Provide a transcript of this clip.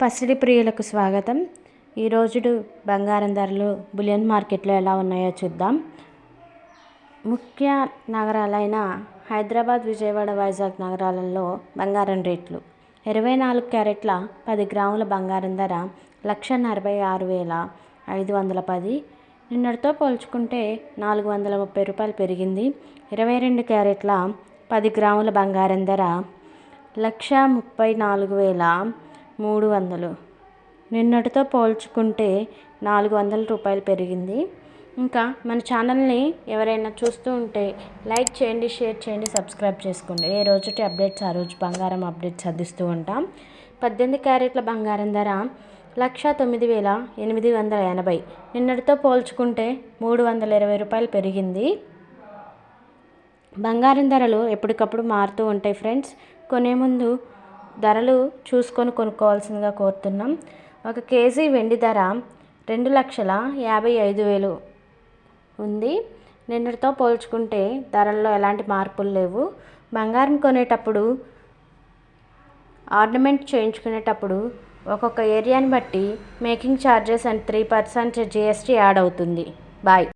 పసిడి ప్రియులకు స్వాగతం. ఈరోజు బంగారం ధరలు బులియన్ మార్కెట్లో ఎలా ఉన్నాయో చూద్దాం. ముఖ్య నగరాలైన హైదరాబాద్, విజయవాడ, వైజాగ్ నగరాలలో బంగారం రేట్లు 24 క్యారెట్ల 10 గ్రాముల బంగారం ధర 1,46,510. నిన్నటితో పోల్చుకుంటే 430 రూపాయలు పెరిగింది. 22 క్యారెట్ల 10 గ్రాముల బంగారం ధర 1,34,300. నిన్నటితో పోల్చుకుంటే 400 రూపాయలు పెరిగింది. ఇంకా మన ఛానల్ని ఎవరైనా చూస్తూ ఉంటే లైక్ చేయండి, షేర్ చేయండి, సబ్స్క్రైబ్ చేసుకోండి. ఏ రోజుటి అప్డేట్స్ ఆ రోజు బంగారం అప్డేట్స్ అందిస్తూ ఉంటాం. 18 క్యారెట్ల బంగారం ధర 1,09,880. నిన్నటితో పోల్చుకుంటే 320 రూపాయలు పెరిగింది. బంగారం ధరలు ఎప్పటికప్పుడు మారుతూ ఉంటాయి ఫ్రెండ్స్. కొనే ముందు ధరలు చూసుకొని కొనుక్కోవాల్సిందిగా కోరుతున్నాం. 1 కేజీ వెండి ధర 2,55,000 ఉంది. నిన్నటితో పోల్చుకుంటే ధరల్లో ఎలాంటి మార్పులు లేవు. బంగారం కొనేటప్పుడు, ఆర్నమెంట్ చేయించుకునేటప్పుడు ఒక్కొక్క ఏరియాని బట్టి making charges and 3% GST add అవుతుంది. బాయ్.